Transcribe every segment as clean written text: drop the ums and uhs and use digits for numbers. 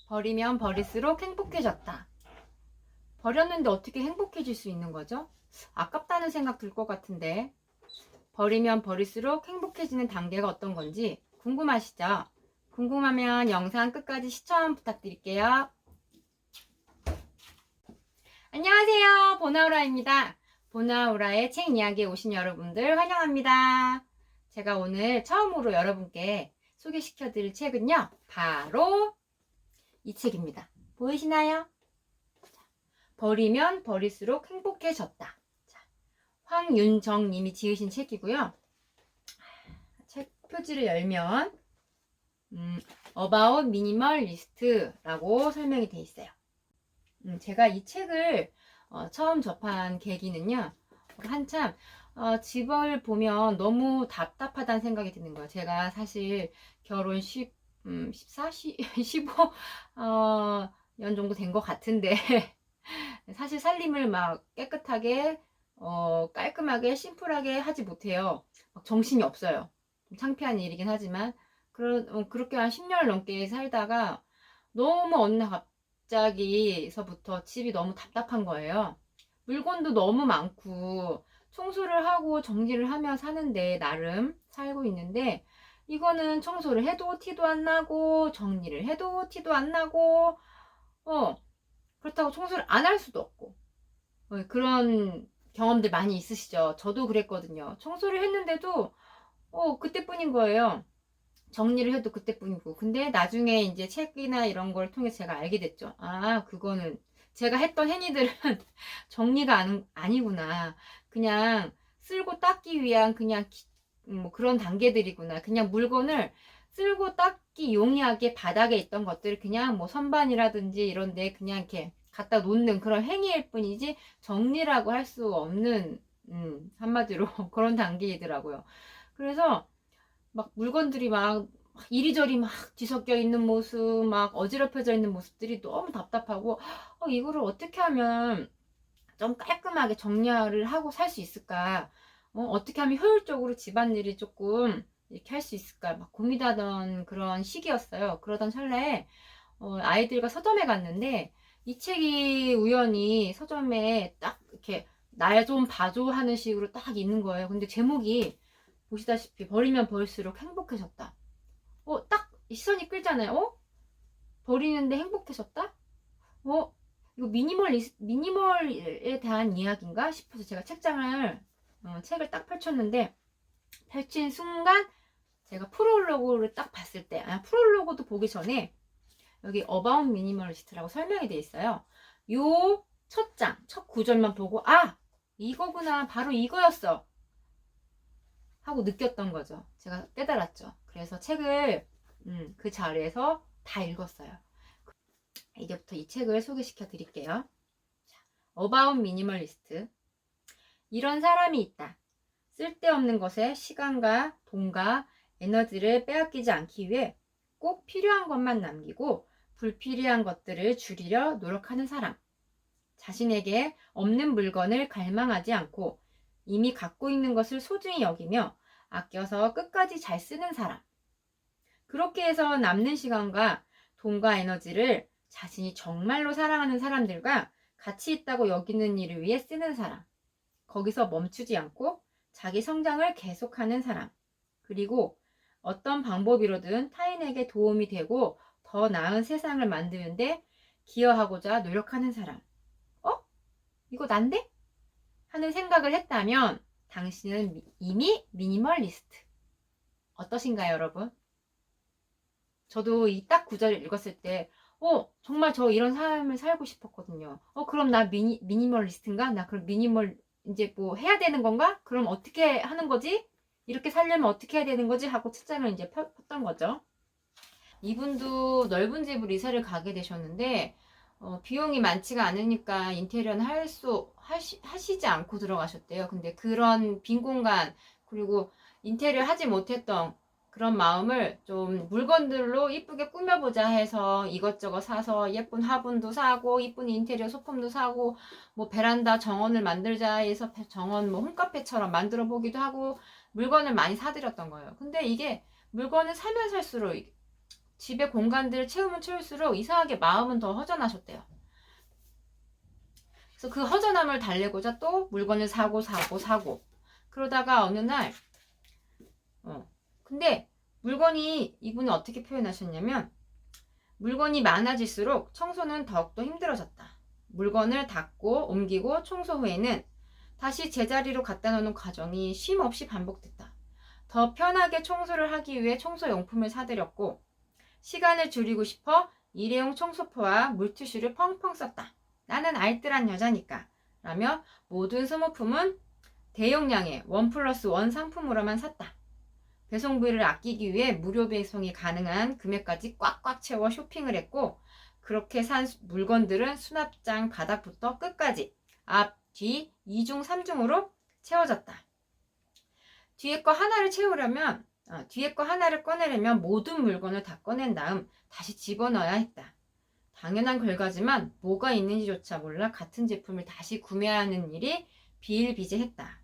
버리면 버릴수록 행복해졌다. 버렸는데 어떻게 행복해질 수 있는 거죠? 아깝다는 생각 들 것 같은데. 버리면 버릴수록 행복해지는 단계가 어떤 건지 궁금하시죠? 궁금하면 영상 끝까지 시청 부탁드릴게요. 안녕하세요. 보나우라입니다. 보나우라의 책 이야기에 오신 여러분들 환영합니다. 제가 오늘 처음으로 여러분께 소개시켜 드릴 책은요, 바로 이 책입니다. 보이시나요? 버리면 버릴수록 행복해졌다. 황윤정 님이 지으신 책이고요. 책 표지를 열면 About Minimalist라고 설명이 되어 있어요. 제가 이 책을 처음 접한 계기는요, 한참 집을 보면 너무 답답하다는 생각이 드는 거예요. 제가 사실 결혼 14, 15 년 정도 된 것 같은데 사실 살림을 막 깨끗하게 깔끔하게 심플하게 하지 못해요. 막 정신이 없어요. 좀 창피한 일이긴 하지만 그렇게 한 10년을 넘게 살다가 너무 어느 날 갑자기서부터 집이 너무 답답한 거예요. 물건도 너무 많고 청소를 하고 정리를 하며 사는데 나름 살고 있는데, 이거는 청소를 해도 티도 안 나고 정리를 해도 티도 안 나고 그렇다고 청소를 안 할 수도 없고 그런 경험들 많이 있으시죠? 저도 그랬거든요. 청소를 했는데도 그때뿐인 거예요. 정리를 해도 그때뿐이고. 근데 나중에 이제 책이나 이런 걸 통해 제가 알게 됐죠. 아, 그거는 제가 했던 행위들은 정리가 아니구나. 그냥 쓸고 닦기 위한 그냥 뭐 그런 단계들이구나. 그냥 물건을 쓸고 닦기 용이하게 바닥에 있던 것들을 그냥 뭐 선반이라든지 이런 데 그냥 이렇게 갖다 놓는 그런 행위일 뿐이지 정리라고 할 수 없는 한마디로 그런 단계이더라고요. 그래서 막 물건들이 막 이리저리 막 뒤섞여 있는 모습, 막 어지럽혀져 있는 모습들이 너무 답답하고 이거를 어떻게 하면 좀 깔끔하게 정리를 하고 살 수 있을까? 어떻게 하면 효율적으로 집안일이 조금 이렇게 할 수 있을까? 막 고민하던 그런 시기였어요. 그러던 찰나에 아이들과 서점에 갔는데 이 책이 우연히 서점에 딱 이렇게 날 좀 봐줘 하는 식으로 딱 있는 거예요. 근데 제목이 보시다시피 버리면 버릴수록 행복해졌다. 딱 시선이 끌잖아요. 버리는데 행복해졌다? 이거 미니멀에 대한 이야기인가 싶어서 제가 책을 딱 펼쳤는데, 펼친 순간 제가 프롤로그를 딱 봤을 때, 프롤로그도 보기 전에 여기 About Minimalist라고 설명이 되어 있어요. 요 첫 구절만 보고 이거구나, 바로 이거였어 하고 느꼈던 거죠. 제가 깨달았죠. 그래서 책을 그 자리에서 다 읽었어요. 이제부터 이 책을 소개시켜 드릴게요. About Minimalist. 이런 사람이 있다. 쓸데없는 것에 시간과 돈과 에너지를 빼앗기지 않기 위해 꼭 필요한 것만 남기고 불필요한 것들을 줄이려 노력하는 사람. 자신에게 없는 물건을 갈망하지 않고 이미 갖고 있는 것을 소중히 여기며 아껴서 끝까지 잘 쓰는 사람. 그렇게 해서 남는 시간과 돈과 에너지를 자신이 정말로 사랑하는 사람들과 가치 있다고 여기는 일을 위해 쓰는 사람. 거기서 멈추지 않고 자기 성장을 계속하는 사람. 그리고 어떤 방법으로든 타인에게 도움이 되고 더 나은 세상을 만드는데 기여하고자 노력하는 사람. 이거 난데? 하는 생각을 했다면 당신은 이미 미니멀리스트. 어떠신가요, 여러분? 저도 이 딱 구절을 읽었을 때 정말 저 이런 삶을 살고 싶었거든요. 그럼 나 미니멀리스트인가? 나 그럼 이제 뭐 해야 되는 건가? 그럼 어떻게 하는 거지? 이렇게 살려면 어떻게 해야 되는 거지? 하고 책장을 이제 폈던 거죠. 이분도 넓은 집으로 이사를 가게 되셨는데 비용이 많지가 않으니까 인테리어는 하시지 않고 들어가셨대요. 근데 그런 빈 공간, 그리고 인테리어 하지 못했던 그런 마음을 좀 물건들로 이쁘게 꾸며보자 해서 이것저것 사서 예쁜 화분도 사고 이쁜 인테리어 소품도 사고 뭐 베란다 정원을 만들자 해서 정원 뭐 홈카페처럼 만들어 보기도 하고 물건을 많이 사드렸던 거예요. 근데 이게 물건을 사면 살수록 집의 공간들을 채우면 채울수록 이상하게 마음은 더 허전하셨대요. 그래서 그 허전함을 달래고자 또 물건을 사고 그러다가 어느 날 근데 물건이 이분은 어떻게 표현하셨냐면 물건이 많아질수록 청소는 더욱더 힘들어졌다. 물건을 닫고 옮기고 청소 후에는 다시 제자리로 갖다 놓는 과정이 쉼 없이 반복됐다. 더 편하게 청소를 하기 위해 청소용품을 사들였고 시간을 줄이고 싶어 일회용 청소포와 물티슈를 펑펑 썼다. 나는 알뜰한 여자니까 라며 모든 소모품은 대용량의 1+1 상품으로만 샀다. 배송비를 아끼기 위해 무료 배송이 가능한 금액까지 꽉꽉 채워 쇼핑을 했고 그렇게 산 물건들은 수납장 바닥부터 끝까지 앞, 뒤, 2중, 3중으로 채워졌다. 뒤에 거 하나를 꺼내려면 모든 물건을 다 꺼낸 다음 다시 집어넣어야 했다. 당연한 결과지만 뭐가 있는지조차 몰라 같은 제품을 다시 구매하는 일이 비일비재했다.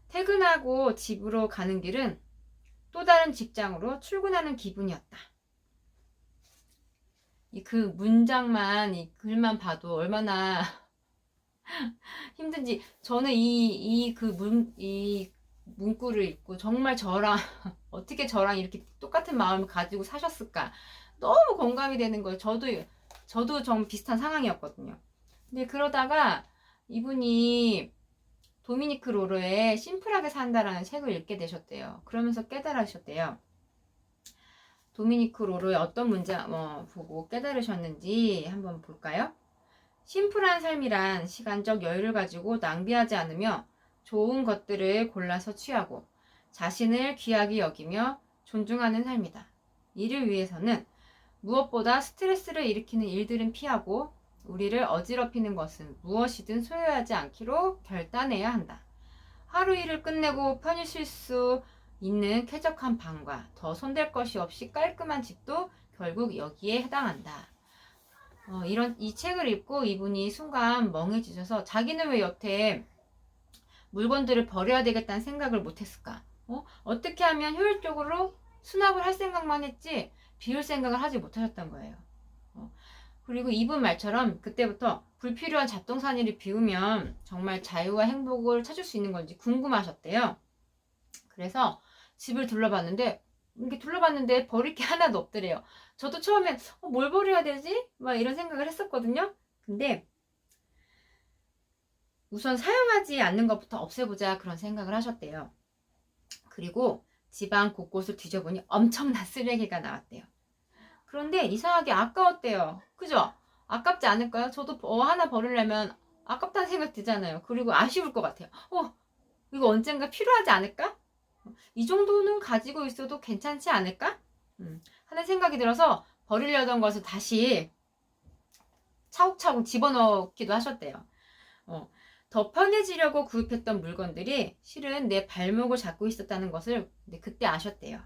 퇴근하고 집으로 가는 길은 또 다른 직장으로 출근하는 기분이었다. 그 문장만, 이 글만 봐도 얼마나 힘든지. 저는 이 문구를 읽고 정말 저랑 어떻게 저랑 이렇게 똑같은 마음을 가지고 사셨을까 너무 공감이 되는 거예요. 저도 좀 비슷한 상황이었거든요. 근데 그러다가 이분이 도미니크 로로의 심플하게 산다라는 책을 읽게 되셨대요. 그러면서 깨달으셨대요. 도미니크 로로의 어떤 문장 보고 깨달으셨는지 한번 볼까요? 심플한 삶이란 시간적 여유를 가지고 낭비하지 않으며 좋은 것들을 골라서 취하고 자신을 귀하게 여기며 존중하는 삶이다. 이를 위해서는 무엇보다 스트레스를 일으키는 일들은 피하고 우리를 어지럽히는 것은 무엇이든 소유하지 않기로 결단해야 한다. 하루 일을 끝내고 편히 쉴 수 있는 쾌적한 방과 더 손댈 것이 없이 깔끔한 집도 결국 여기에 해당한다. 이 책을 읽고 이분이 순간 멍해지셔서 자기는 왜 여태 물건들을 버려야 되겠다는 생각을 못했을까? 어떻게 하면 효율적으로 수납을 할 생각만 했지 비울 생각을 하지 못하셨던 거예요. 그리고 이분 말처럼 그때부터 불필요한 잡동사니를 비우면 정말 자유와 행복을 찾을 수 있는 건지 궁금하셨대요. 그래서 집을 둘러봤는데 버릴 게 하나도 없더래요. 저도 처음엔 뭘 버려야 되지? 막 이런 생각을 했었거든요. 근데 우선 사용하지 않는 것부터 없애보자 그런 생각을 하셨대요. 그리고 집안 곳곳을 뒤져보니 엄청난 쓰레기가 나왔대요. 그런데 이상하게 아까웠대요. 그죠? 아깝지 않을까요? 저도 하나 버리려면 아깝다는 생각 들잖아요. 그리고 아쉬울 것 같아요. 이거 언젠가 필요하지 않을까? 이 정도는 가지고 있어도 괜찮지 않을까? 하는 생각이 들어서 버리려던 것을 다시 차곡차곡 집어넣기도 하셨대요. 더 편해지려고 구입했던 물건들이 실은 내 발목을 잡고 있었다는 것을 그때 아셨대요.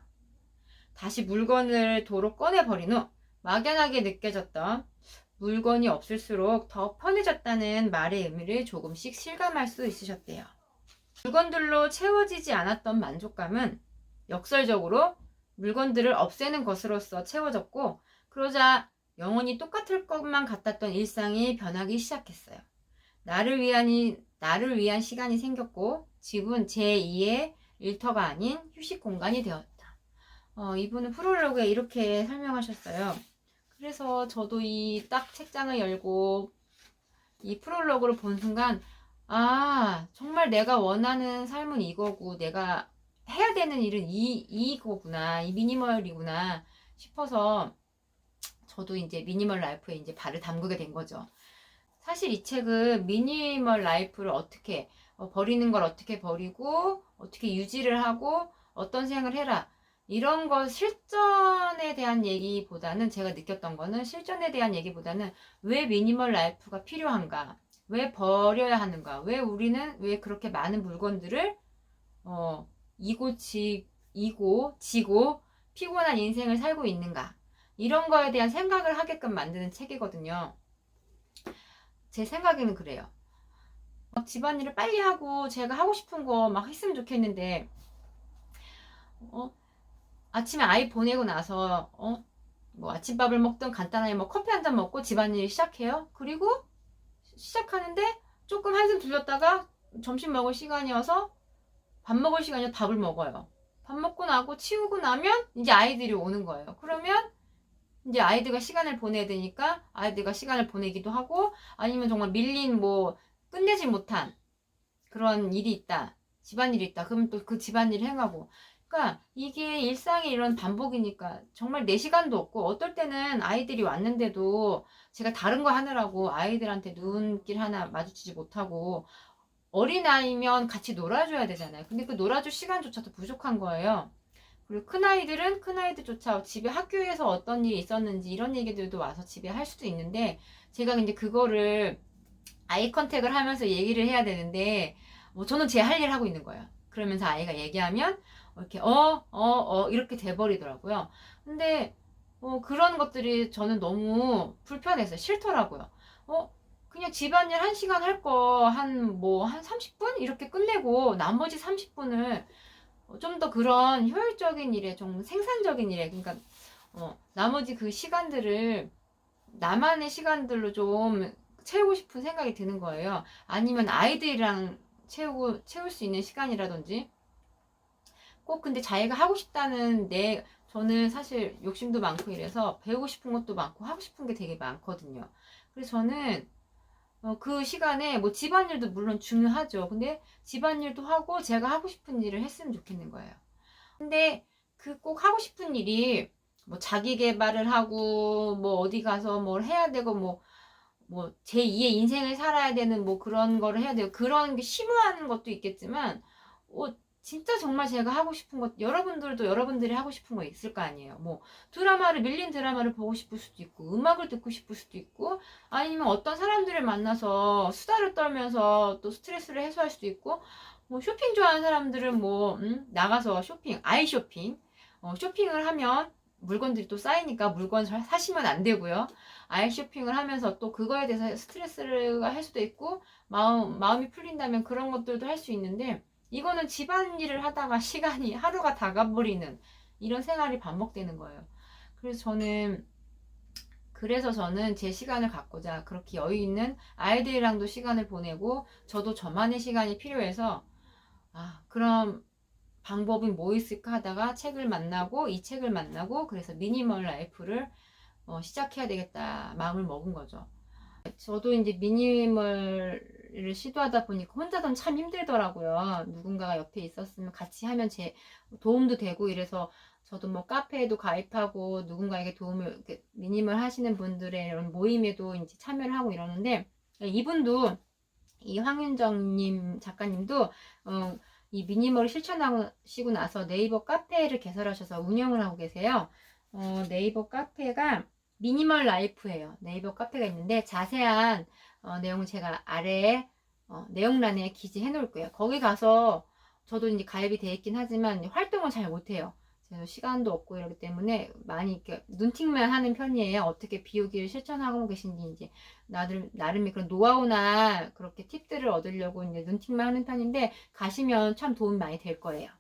다시 물건을 도로 꺼내버린 후 막연하게 느껴졌던 물건이 없을수록 더 편해졌다는 말의 의미를 조금씩 실감할 수 있으셨대요. 물건들로 채워지지 않았던 만족감은 역설적으로 물건들을 없애는 것으로서 채워졌고 그러자 영원히 똑같을 것만 같았던 일상이 변하기 시작했어요. 나를 위한 시간이 생겼고 집은 제2의 일터가 아닌 휴식 공간이 되었다. 이분은 프롤로그에 이렇게 설명하셨어요. 그래서 저도 이 딱 책장을 열고 이 프롤로그를 본 순간 정말 내가 원하는 삶은 이거고 내가 해야 되는 일은 이거구나, 이 미니멀이구나 싶어서 저도 이제 미니멀 라이프에 이제 발을 담그게 된 거죠. 사실 이 책은 미니멀 라이프를 어떻게 버리는 걸 어떻게 버리고 어떻게 유지를 하고 어떤 생각을 해라 이런 거 실전에 대한 얘기보다는 제가 느꼈던 거는 실전에 대한 얘기보다는 왜 미니멀 라이프가 필요한가, 왜 버려야 하는가, 왜 우리는 왜 그렇게 많은 물건들을 이고 지고 피곤한 인생을 살고 있는가 이런 거에 대한 생각을 하게끔 만드는 책이거든요. 제 생각에는 그래요. 집안일을 빨리 하고 제가 하고 싶은 거 막 했으면 좋겠는데 아침에 아이 보내고 나서 뭐 아침밥을 먹든 간단하게 뭐 커피 한 잔 먹고 집안일 시작해요. 그리고 시작하는데 조금 한숨 들렸다가 점심 먹을 시간이어서 밥 먹을 시간이어서 밥을 먹어요. 밥 먹고 나고 치우고 나면 이제 아이들이 오는 거예요. 그러면 이제 아이들과 시간을 보내야 되니까 아이들과 시간을 보내기도 하고, 아니면 정말 밀린 뭐 끝내지 못한 그런 일이 있다, 집안일이 있다, 그러면 또 그 집안일을 행하고. 그러니까 이게 일상의 이런 반복이니까 정말 내 시간도 없고, 어떨 때는 아이들이 왔는데도 제가 다른 거 하느라고 아이들한테 눈길 하나 마주치지 못하고, 어린아이면 같이 놀아줘야 되잖아요. 근데 그 놀아줄 시간조차도 부족한 거예요. 그리고 큰아이들은 큰아이들조차 집에 학교에서 어떤 일이 있었는지 이런 얘기들도 와서 집에 할 수도 있는데, 제가 이제 그거를 아이 컨택을 하면서 얘기를 해야 되는데, 뭐 저는 제 할 일 하고 있는 거예요. 그러면서 아이가 얘기하면 이렇게 이렇게 돼버리더라고요. 근데 그런 것들이 저는 너무 불편해서 싫더라고요. 그냥 집안일 1시간 할 거 한 30분 이렇게 끝내고 나머지 30분을 좀 더 그런 효율적인 일에, 좀 생산적인 일에, 그러니까 나머지 그 시간들을 나만의 시간들로 좀 채우고 싶은 생각이 드는 거예요. 아니면 아이들이랑 채울 수 있는 시간이라든지, 꼭 근데 자기가 하고 싶다는 저는 사실 욕심도 많고 이래서 배우고 싶은 것도 많고 하고 싶은 게 되게 많거든요. 그래서 저는 그 시간에 뭐 집안일도 물론 중요하죠. 근데 집안일도 하고 제가 하고 싶은 일을 했으면 좋겠는 거예요. 근데 그 꼭 하고 싶은 일이 뭐 자기 개발을 하고 뭐 어디 가서 뭘 해야 되고 뭐 제2의 인생을 살아야 되는 뭐 그런 거를 해야 돼요. 그런 게 심오한 것도 있겠지만, 진짜 정말 제가 하고 싶은 것, 여러분들도 여러분들이 하고 싶은 거 있을 거 아니에요. 뭐 밀린 드라마를 보고 싶을 수도 있고, 음악을 듣고 싶을 수도 있고, 아니면 어떤 사람들을 만나서 수다를 떨면서 또 스트레스를 해소할 수도 있고, 뭐 쇼핑 좋아하는 사람들은 뭐 나가서 아이 쇼핑, 쇼핑을 하면 물건들이 또 쌓이니까 물건 사시면 안 되고요. 아이 쇼핑을 하면서 또 그거에 대해서 스트레스가 할 수도 있고, 마음이 풀린다면 그런 것들도 할 수 있는데, 이거는 집안일을 하다가 시간이 하루가 다 가버리는 이런 생활이 반복되는 거예요. 그래서 저는 제 시간을 갖고자 그렇게 여유 있는 아이들이랑도 시간을 보내고, 저도 저만의 시간이 필요해서, 그럼 방법이 뭐 있을까 하다가 이 책을 만나고 그래서 미니멀 라이프를 시작해야 되겠다 마음을 먹은 거죠. 저도 이제 미니멀을 시도하다 보니까 혼자서는 참 힘들더라고요. 누군가가 옆에 있었으면 같이 하면 제 도움도 되고 이래서, 저도 뭐 카페에도 가입하고 누군가에게 미니멀 하시는 분들의 이런 모임에도 이제 참여를 하고 이러는데, 이분도, 이 황윤정님 작가님도 이 미니멀을 실천하시고 나서 네이버 카페를 개설하셔서 운영을 하고 계세요. 네이버 카페가 미니멀 라이프예요. 네이버 카페가 있는데 자세한 내용은 제가 아래에 내용란에 기재해 놓을 거예요. 거기 가서 저도 이제 가입이 돼 있긴 하지만 활동을 잘 못해요. 제가 시간도 없고 이러기 때문에 많이 이렇게 눈팅만 하는 편이에요. 어떻게 비우기를 실천하고 계신지, 이제 나름의 그런 노하우나 그렇게 팁들을 얻으려고 이제 눈팅만 하는 편인데, 가시면 참 도움이 많이 될 거예요.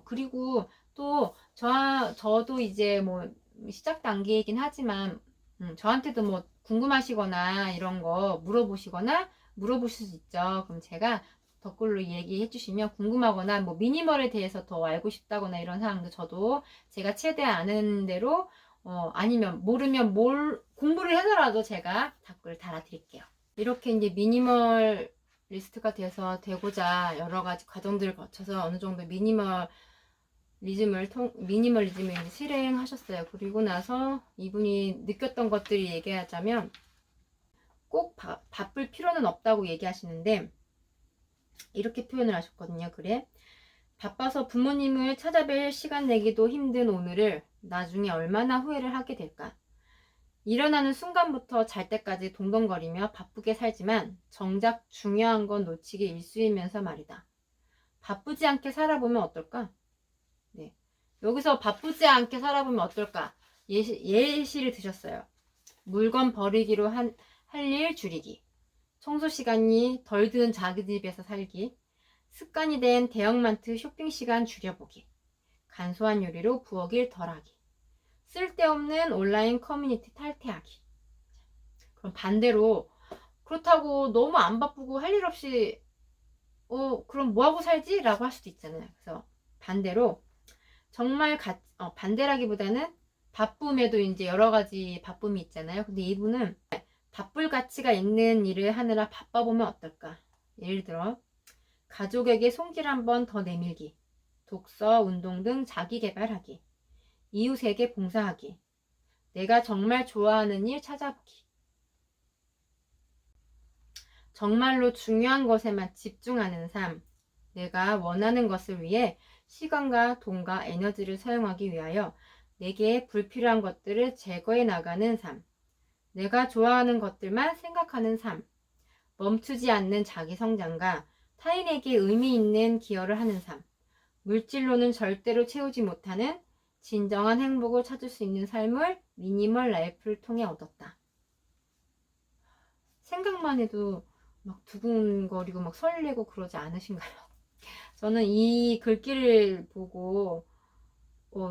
그리고 또 저도 이제 뭐 시작 단계이긴 하지만 저한테도 뭐 궁금하시거나 이런 거 물어보실 수 있죠. 그럼 제가 댓글로 얘기해 주시면, 궁금하거나 뭐 미니멀에 대해서 더 알고 싶다거나 이런 사항도 저도 제가 최대한 아는 대로, 아니면 모르면 공부를 해서라도 제가 댓글을 달아드릴게요. 이렇게 이제 미니멀 리스트가 되고자 여러 가지 과정들을 거쳐서 어느 정도 미니멀리즘을 이제 실행하셨어요. 그리고 나서 이분이 느꼈던 것들이 얘기하자면, 꼭 바쁠 필요는 없다고 얘기하시는데, 이렇게 표현을 하셨거든요. 그래, 바빠서 부모님을 찾아뵐 시간 내기도 힘든 오늘을 나중에 얼마나 후회를 하게 될까. 일어나는 순간부터 잘 때까지 동동거리며 바쁘게 살지만 정작 중요한 건 놓치기 일쑤이면서 말이다. 바쁘지 않게 살아보면 어떨까? 네, 여기서 바쁘지 않게 살아보면 어떨까? 예시를 드셨어요. 물건 버리기로 할 일 줄이기, 청소 시간이 덜 드는 자기 집에서 살기, 습관이 된 대형마트 쇼핑 시간 줄여보기, 간소한 요리로 부엌일 덜하기, 쓸데없는 온라인 커뮤니티 탈퇴하기. 그럼 반대로 그렇다고 너무 안 바쁘고 할 일 없이 그럼 뭐하고 살지? 라고 할 수도 있잖아요. 그래서 반대로 정말 반대라기보다는 바쁨에도 이제 여러 가지 바쁨이 있잖아요. 근데 이분은 바쁠 가치가 있는 일을 하느라 바빠보면 어떨까? 예를 들어 가족에게 손길 한 번 더 내밀기, 독서, 운동 등 자기 개발하기, 이웃에게 봉사하기, 내가 정말 좋아하는 일 찾아보기. 정말로 중요한 것에만 집중하는 삶, 내가 원하는 것을 위해 시간과 돈과 에너지를 사용하기 위하여 내게 불필요한 것들을 제거해 나가는 삶, 내가 좋아하는 것들만 생각하는 삶, 멈추지 않는 자기 성장과 타인에게 의미 있는 기여를 하는 삶, 물질로는 절대로 채우지 못하는 진정한 행복을 찾을 수 있는 삶을 미니멀 라이프를 통해 얻었다. 생각만 해도 막 두근거리고 막 설레고 그러지 않으신가요? 저는 이 글귀를 보고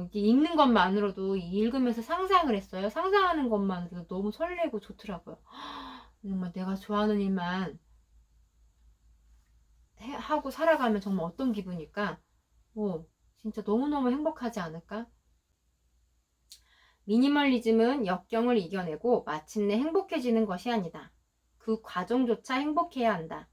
이게 읽는 것만으로도 읽으면서 상상을 했어요. 상상하는 것만으로도 너무 설레고 좋더라고요. 정말 내가 좋아하는 일만 하고 살아가면 정말 어떤 기분일까? 진짜 너무너무 행복하지 않을까? 미니멀리즘은 역경을 이겨내고 마침내 행복해지는 것이 아니다. 그 과정조차 행복해야 한다.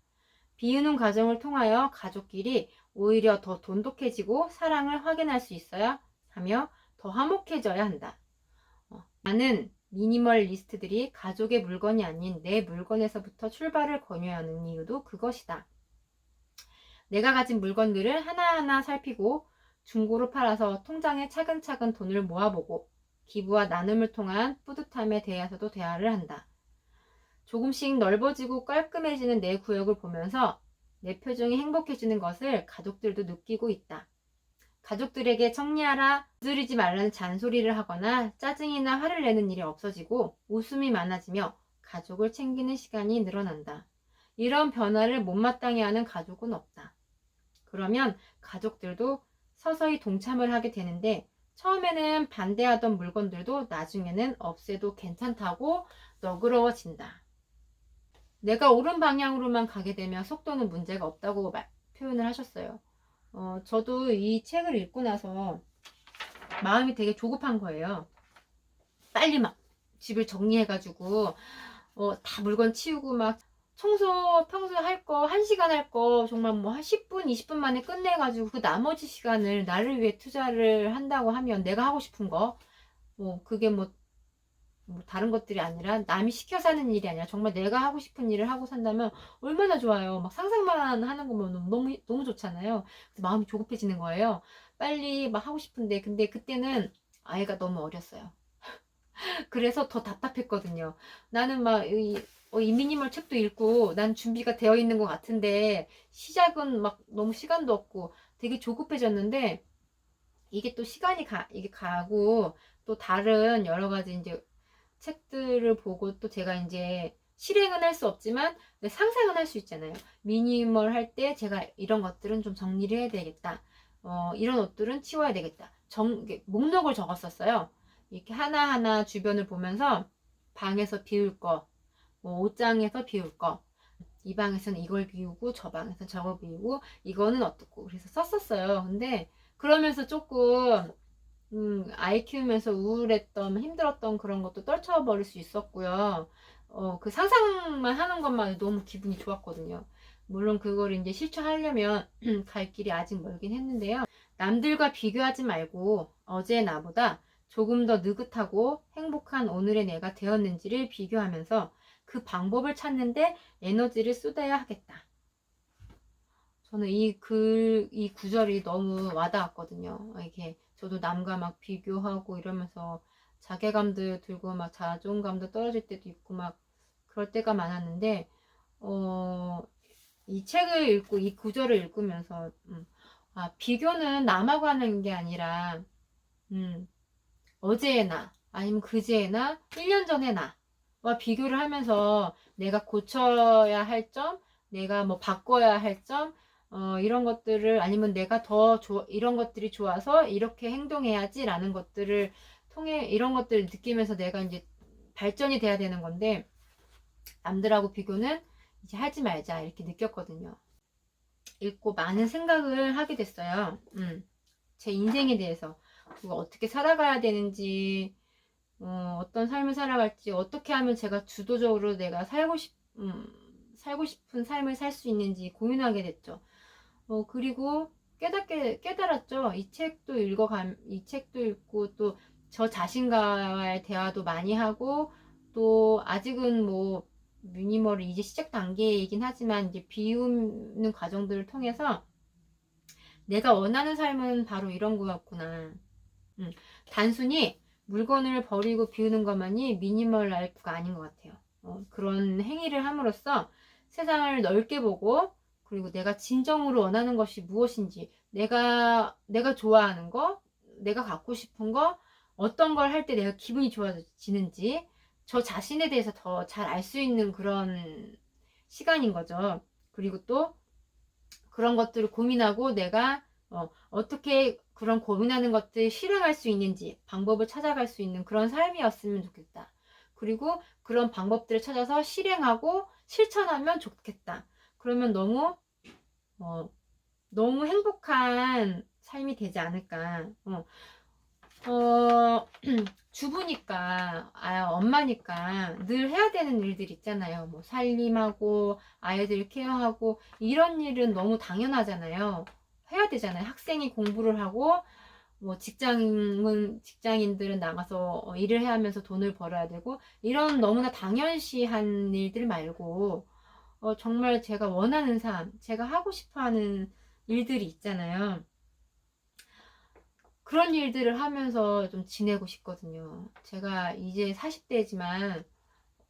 비우는 과정을 통하여 가족끼리 오히려 더 돈독해지고 사랑을 확인할 수 있어야 하며 더 화목해져야 한다. 많은 미니멀리스트들이 가족의 물건이 아닌 내 물건에서부터 출발을 권유하는 이유도 그것이다. 내가 가진 물건들을 하나하나 살피고 중고로 팔아서 통장에 차근차근 돈을 모아보고 기부와 나눔을 통한 뿌듯함에 대해서도 대화를 한다. 조금씩 넓어지고 깔끔해지는 내 구역을 보면서 내 표정이 행복해지는 것을 가족들도 느끼고 있다. 가족들에게 정리하라, 두드리지 말라는 잔소리를 하거나 짜증이나 화를 내는 일이 없어지고 웃음이 많아지며 가족을 챙기는 시간이 늘어난다. 이런 변화를 못마땅해 하는 가족은 없다. 그러면 가족들도 서서히 동참을 하게 되는데 처음에는 반대하던 물건들도 나중에는 없애도 괜찮다고 너그러워진다. 내가 옳은 방향으로만 가게 되면 속도는 문제가 없다고 표현을 하셨어요. 저도 이 책을 읽고 나서 마음이 되게 조급한 거예요. 빨리 막 집을 정리해가지고 다 물건 치우고 막 청소 평소에 할 거 1시간 할 거 정말 뭐 한 10분 20분 만에 끝내가지고 그 나머지 시간을 나를 위해 투자를 한다고 하면 내가 하고 싶은 거 그게 뭐 다른 것들이 아니라 남이 시켜서 하는 일이 아니라 정말 내가 하고 싶은 일을 하고 산다면 얼마나 좋아요. 막 상상만 하는 거면 너무 좋잖아요. 그래서 마음이 조급해지는 거예요. 빨리 막 하고 싶은데 근데 그때는 아이가 너무 어렸어요. 그래서 더 답답했거든요. 나는 막 이 미니멀 책도 읽고 난 준비가 되어 있는 것 같은데 시작은 막 너무 시간도 없고 되게 조급해졌는데 이게 또 시간이 이게 가고 또 다른 여러 가지 이제 책들을 보고 또 제가 이제 실행은 할 수 없지만 상상은 할 수 있잖아요. 미니멀 할 때 제가 이런 것들은 좀 정리를 해야 되겠다. 이런 옷들은 치워야 되겠다. 목록을 적었었어요. 이렇게 하나하나 주변을 보면서 방에서 비울 거, 옷장에서 비울 거, 이 방에서는 이걸 비우고 저 방에서는 저걸 비우고 이거는 어떻고 그래서 썼었어요. 근데 그러면서 조금 아이 키우면서 우울했던 힘들었던 그런 것도 떨쳐버릴 수 있었고요. 그 상상만 하는 것만 너무 기분이 좋았거든요. 물론 그걸 이제 실천하려면 갈 길이 아직 멀긴 했는데요. 남들과 비교하지 말고 어제의 나보다 조금 더 느긋하고 행복한 오늘의 내가 되었는지를 비교하면서 그 방법을 찾는데 에너지를 쏟아야 하겠다. 저는 이 구절이 너무 와닿았거든요. 이게 저도 남과 막 비교하고 이러면서 자괴감도 들고 막 자존감도 떨어질 때도 있고 막 그럴 때가 많았는데 이 책을 읽고 이 구절을 읽으면서 비교는 남하고 하는 게 아니라 어제의 나 아니면 그제의 나 1년 전의 나와 비교를 하면서 내가 고쳐야 할 점, 내가 뭐 바꿔야 할 점, 이런 것들을 아니면 내가 이런 것들이 좋아서 이렇게 행동해야지 라는 것들을 통해 이런 것들을 느끼면서 내가 이제 발전이 돼야 되는 건데, 남들하고 비교는 이제 하지 말자 이렇게 느꼈거든요. 읽고 많은 생각을 하게 됐어요. 제 인생에 대해서, 그거 어떻게 살아가야 되는지, 어떤 삶을 살아갈지, 어떻게 하면 제가 주도적으로 내가 살고 싶은 삶을 살 수 있는지 고민하게 됐죠. 그리고 깨달았죠. 이 책도 읽고, 또 저 자신과의 대화도 많이 하고, 또 아직은 뭐 미니멀을 이제 시작 단계이긴 하지만 이제 비우는 과정들을 통해서 내가 원하는 삶은 바로 이런 거였구나. 단순히 물건을 버리고 비우는 것만이 미니멀 라이프가 아닌 것 같아요. 그런 행위를 함으로써 세상을 넓게 보고, 그리고 내가 진정으로 원하는 것이 무엇인지, 내가 좋아하는 거, 내가 갖고 싶은 거, 어떤 걸 할 때 내가 기분이 좋아지는지, 저 자신에 대해서 더 잘 알 수 있는 그런 시간인 거죠. 그리고 또 그런 것들을 고민하고 내가 어떻게 그런 고민하는 것들 실행할 수 있는지 방법을 찾아갈 수 있는 그런 삶이었으면 좋겠다. 그리고 그런 방법들을 찾아서 실행하고 실천하면 좋겠다. 그러면 너무 행복한 삶이 되지 않을까. 주부니까, 엄마니까 늘 해야 되는 일들 있잖아요. 뭐 살림하고 아이들 케어하고 이런 일은 너무 당연하잖아요. 해야 되잖아요. 학생이 공부를 하고, 뭐 직장인들은 나가서 일을 해야 하면서 돈을 벌어야 되고, 이런 너무나 당연시한 일들 말고 정말 제가 원하는 삶, 제가 하고 싶어하는 일들이 있잖아요. 그런 일들을 하면서 좀 지내고 싶거든요. 제가 이제 40대지만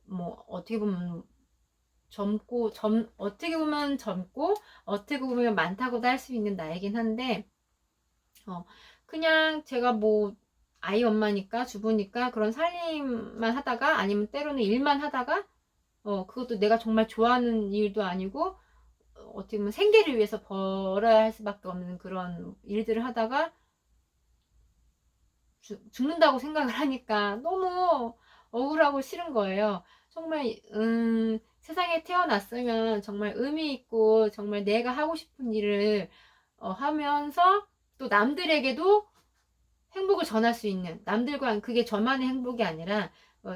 뭐 어떻게 보면 어떻게 보면 젊고 어떻게 보면 많다고도 할 수 있는 나이긴 한데, 그냥 제가 뭐 아이 엄마니까, 주부니까 그런 살림만 하다가, 아니면 때로는 일만 하다가, 그것도 내가 정말 좋아하는 일도 아니고, 어떻게 보면 생계를 위해서 벌어야 할 수밖에 없는 그런 일들을 하다가 죽는다고 생각을 하니까 너무 억울하고 싫은 거예요. 정말 세상에 태어났으면 정말 의미 있고 정말 내가 하고 싶은 일을 하면서, 또 남들에게도 행복을 전할 수 있는, 남들과 그게 저만의 행복이 아니라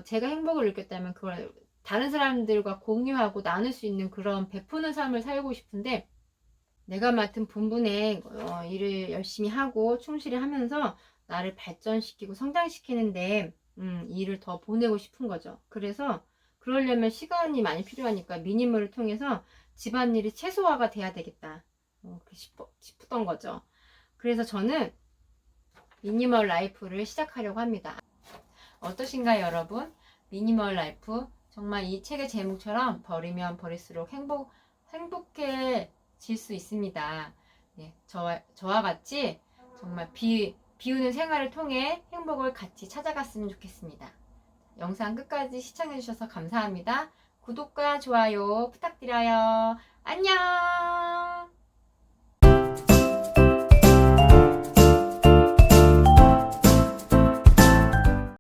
제가 행복을 느꼈다면 그걸 다른 사람들과 공유하고 나눌 수 있는 그런 베푸는 삶을 살고 싶은데, 내가 맡은 본분의 일을 열심히 하고 충실히 하면서 나를 발전시키고 성장시키는데 일을 더 보내고 싶은 거죠. 그래서 그러려면 시간이 많이 필요하니까 미니멀을 통해서 집안일이 최소화가 돼야 되겠다 싶었던 거죠. 그래서 저는 미니멀 라이프를 시작하려고 합니다. 어떠신가요, 여러분? 미니멀 라이프, 정말 이 책의 제목처럼 버리면 버릴수록 행복해질 수 있습니다. 네, 저와 같이 정말 비우는 생활을 통해 행복을 같이 찾아갔으면 좋겠습니다. 영상 끝까지 시청해주셔서 감사합니다. 구독과 좋아요 부탁드려요. 안녕!